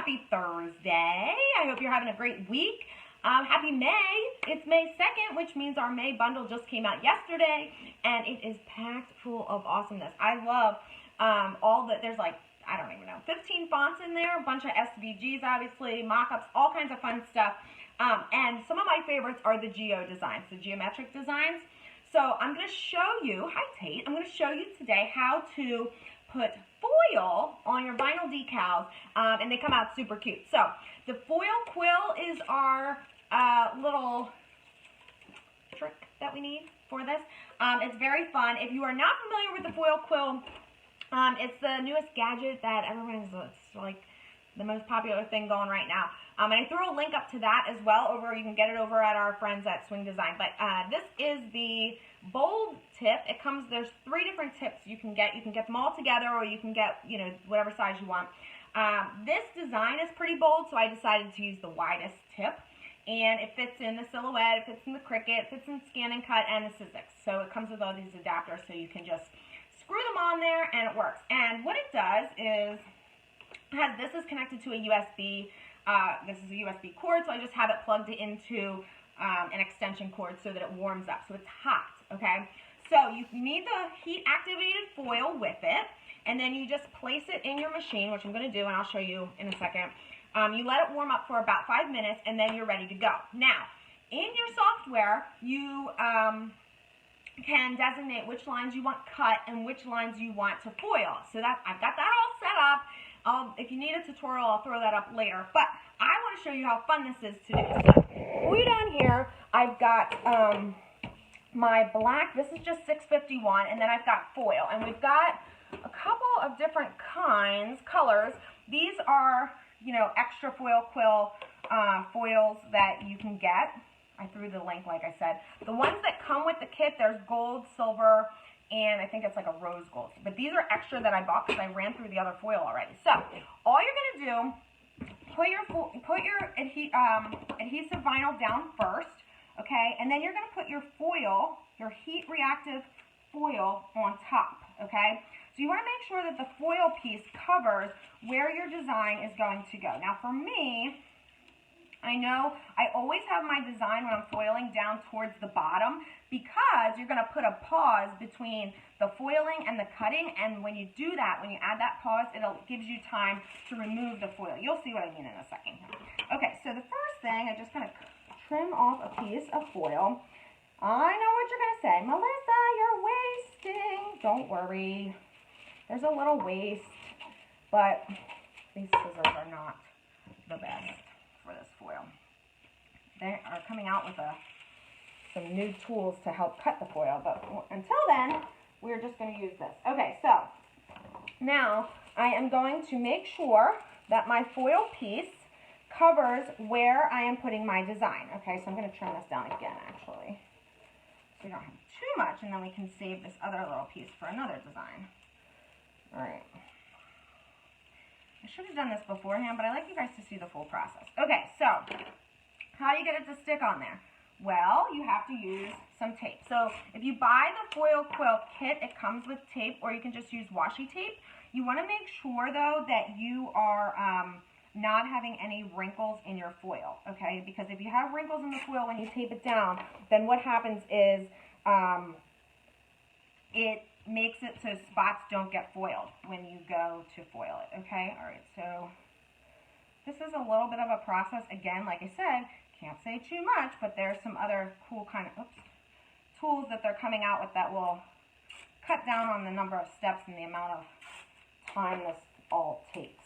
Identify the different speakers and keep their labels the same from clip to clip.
Speaker 1: happy Thursday. I hope you're having a great week. Happy May. It's May 2nd, which means our May bundle just came out yesterday, and it is packed full of awesomeness. I love there's like, I don't even know, 15 fonts in there, a bunch of SVGs, obviously, mock-ups, all kinds of fun stuff. And some of my favorites are the geo designs, the geometric designs. So I'm going to show you, hi Tate, I'm going to show you today how to put foil on your vinyl decals, and they come out super cute. So the foil quill is our little trick that we need for this. It's very fun. If you are not familiar with the foil quill, it's the newest gadget that everyone's, it's like the most popular thing going right now. And I threw a link up to that as well. You can get it over at our friends at Swing Design. But this is the bold tip. There's 3 different tips you can get. You can get them all together, or you can get, whatever size you want. This design is pretty bold, so I decided to use the widest tip. And it fits in the silhouette, it fits in the Cricut, it fits in Scan and Cut, and the Sizzix. So it comes with all these adapters, so you can just screw them on there, and it works. And what it does is, this is connected to a USB. This is a USB cord, so I just have it plugged into an extension cord so that it warms up. So it's hot, okay? So you need the heat-activated foil with it, and then you just place it in your machine, which I'm going to do, and I'll show you in a second. You let it warm up for about 5 minutes, and then you're ready to go. Now, in your software, you can designate which lines you want cut and which lines you want to foil. So I've got that all set up. If you need a tutorial, I'll throw that up later. But I want to show you how fun this is to do. So, way down here, I've got my black. This is just 651, and then I've got foil. And we've got a couple of different colors. These are, extra foil quill foils that you can get. I threw the link, like I said. The ones that come with the kit, there's gold, silver, and I think it's like a rose gold. But these are extra that I bought because I ran through the other foil already. So all you're going to do, put your adhesive vinyl down first, okay? And then you're going to put your foil, your heat reactive foil on top, okay? So you want to make sure that the foil piece covers where your design is going to go. Now for me, I know I always have my design when I'm foiling down towards the bottom because you're going to put a pause between the foiling and the cutting, and when you do that, when you add that pause, it gives you time to remove the foil. You'll see what I mean in a second. Okay, so the first thing, I just kind of trim off a piece of foil. I know what you're going to say. Melissa, you're wasting. Don't worry. There's a little waste, but these scissors are not the best for this foil. They are coming out with some new tools to help cut the foil, but until then, we're just going to use this. Okay, so now I am going to make sure that my foil piece covers where I am putting my design. Okay, so I'm going to trim this down again, actually, so we don't have too much, and then we can save this other little piece for another design. All right. I should have done this beforehand, but I like you guys to see the full process. Okay, so how do you get it to stick on there? Well, you have to use some tape. So if you buy the foil quill kit, it comes with tape, or you can just use washi tape. You want to make sure, though, that you are not having any wrinkles in your foil, okay? Because if you have wrinkles in the foil when you tape it down, then what happens is it makes it so spots don't get foiled when you go to foil it, okay? All right, so this is a little bit of a process. Again, like I said, can't say too much, but there's some other cool kind of tools that they're coming out with that will cut down on the number of steps and the amount of time this all takes.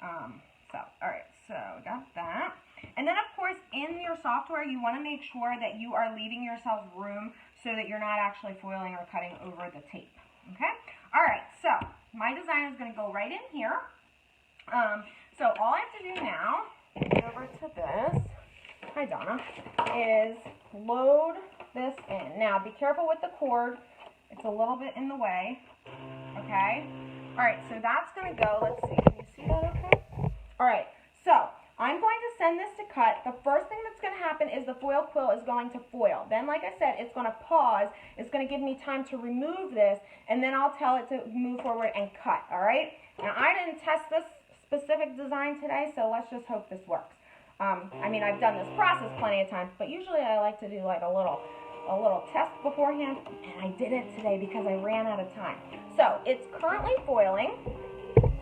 Speaker 1: All right, so got that. And then, of course, in your software, you want to make sure that you are leaving yourself room so that you're not actually foiling or cutting over the tape, okay? All right, so my design is going to go right in here. So all I have to do now, over to this, hi Donna, is load this in. Now, be careful with the cord. It's a little bit in the way, okay? All right, so that's going to go, let's see, can you see that okay? All right, so I'm going to send this to cut. The first thing that's going to happen is the foil quill is going to foil. Then, like I said, it's going to pause. It's going to give me time to remove this, and then I'll tell it to move forward and cut, all right? Now, I didn't test this specific design today, so let's just hope this works. I mean, I've done this process plenty of times, but usually I like to do like a little test beforehand, and I did it today because I ran out of time. So it's currently foiling.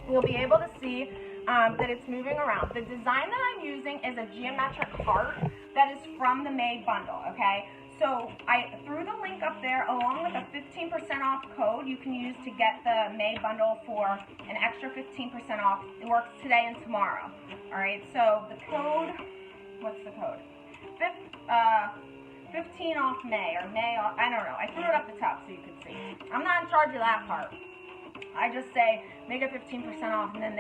Speaker 1: You'll be able to see that it's moving around. The design that I'm using is a geometric heart that is from the May bundle, okay? So I threw the link up there along with a 15% off code you can use to get the May bundle for an extra 15% off. It works today and tomorrow. All right, so the code, what's the code? 15 off May, or May off, I don't know. I threw it up the top so you can see. I'm not in charge of that part. I just say make it 15% off, and then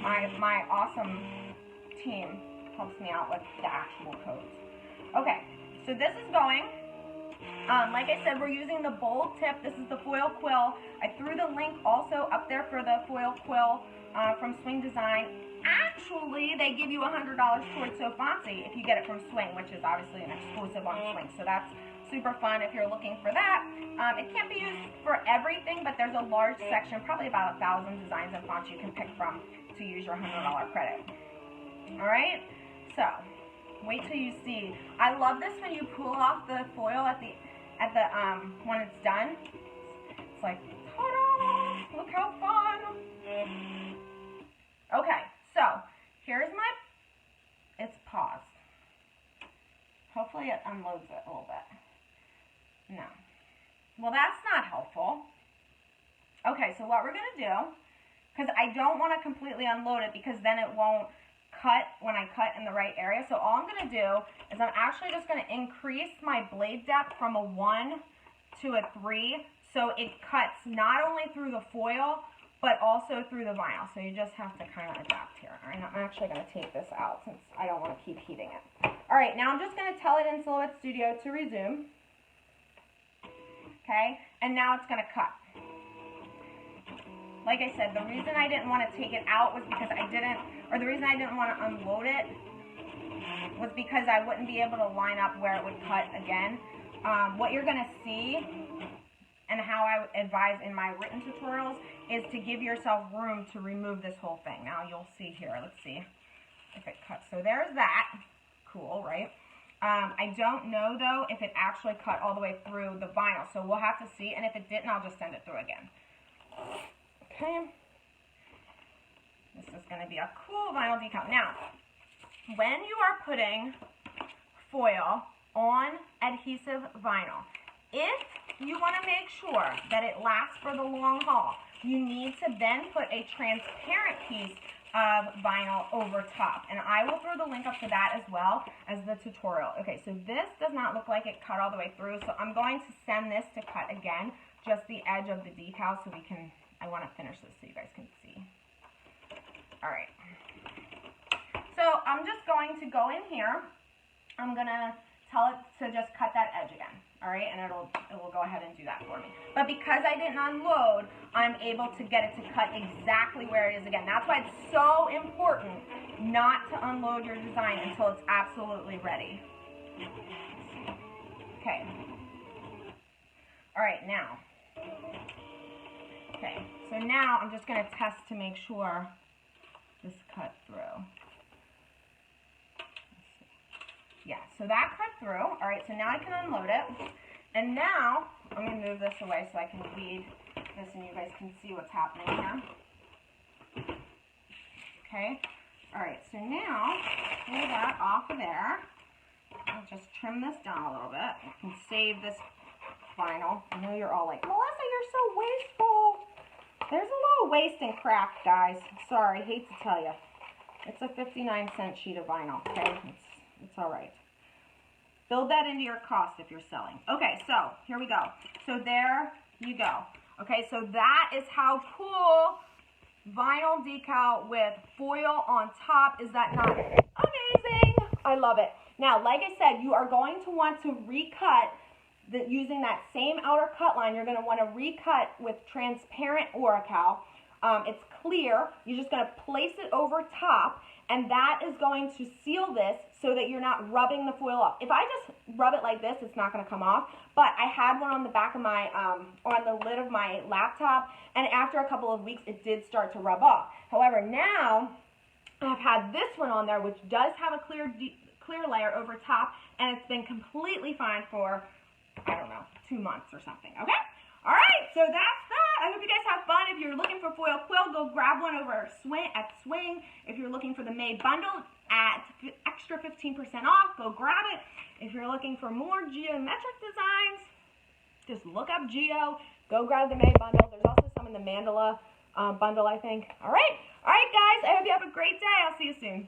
Speaker 1: my awesome team helps me out with the actual codes. Okay. So this is going, like I said, we're using the bold tip. This is the foil quill. I threw the link also up there for the foil quill from Swing Design. Actually, they give you $100 towards So Fancy if you get it from Swing, which is obviously an exclusive on Swing. So that's super fun if you're looking for that. It can't be used for everything, but there's a large section, probably about 1,000 designs and fonts you can pick from to use your $100 credit. All right, so wait till you see. I love this when you pull off the foil at the when it's done. It's like, ta-da! Look how fun! Okay, so here's it's paused. Hopefully it unloads it a little bit. No. Well, that's not helpful. Okay, so what we're gonna do, because I don't want to completely unload it because then it won't cut when I cut in the right area. So all I'm going to do is I'm actually just going to increase my blade depth from a 1 to a 3 so it cuts not only through the foil but also through the vinyl. So you just have to kind of adapt here. All right, I'm actually going to take this out since I don't want to keep heating it. All right, now I'm just going to tell it in Silhouette Studio to resume. Okay, and now it's going to cut. Like I said, the reason I didn't want to take it out was because the reason I didn't want to unload it was because I wouldn't be able to line up where it would cut again. What you're going to see, and how I advise in my written tutorials, is to give yourself room to remove this whole thing. Now you'll see here, let's see if it cuts. So there's that. Cool, right? I don't know, though, if it actually cut all the way through the vinyl, so we'll have to see, and if it didn't, I'll just send it through again. Okay, this is going to be a cool vinyl decal. Now, when you are putting foil on adhesive vinyl, if you want to make sure that it lasts for the long haul, you need to then put a transparent piece of vinyl over top. And I will throw the link up to that as well as the tutorial. Okay, so this does not look like it cut all the way through, so I'm going to send this to cut again, just the edge of the decal so we can... I want to finish this so you guys can see. All right. So I'm just going to go in here. I'm going to tell it to just cut that edge again. All right, and it will go ahead and do that for me. But because I didn't unload, I'm able to get it to cut exactly where it is again. That's why it's so important not to unload your design until it's absolutely ready. Okay. All right, now. Okay, so now I'm just going to test to make sure this cut through. Yeah, so that cut through. All right, so now I can unload it. And now I'm going to move this away so I can read this and you guys can see what's happening here. Okay, all right, so now pull that off of there. I'll just trim this down a little bit and save this vinyl. I know you're all like, Melissa, you're so wasteful. There's a little waste in craft, guys. Sorry, hate to tell you. It's a 59-cent sheet of vinyl, okay? It's all right. Build that into your cost if you're selling. Okay, so here we go. So there you go. Okay, so that is how cool vinyl decal with foil on top. Is that not amazing? I love it. Now, like I said, you are going to want to recut using that same outer cut line. You're going to want to recut with transparent Oracal. It's clear. You're just going to place it over top, and that is going to seal this so that you're not rubbing the foil off. If I just rub it like this, it's not going to come off, but I had one on the back of my, or on the lid of my laptop, and after a couple of weeks, it did start to rub off. However, now I've had this one on there, which does have a clear layer over top, and it's been completely fine for, I don't know, 2 months or something, okay? All right, so that's that. I hope you guys have fun. If you're looking for foil quill, go grab one over at Swing. If you're looking for the May bundle at extra 15% off, go grab it. If you're looking for more geometric designs, just look up Geo. Go grab the May bundle. There's also some in the Mandala bundle, I think. All right, guys. I hope you have a great day. I'll see you soon.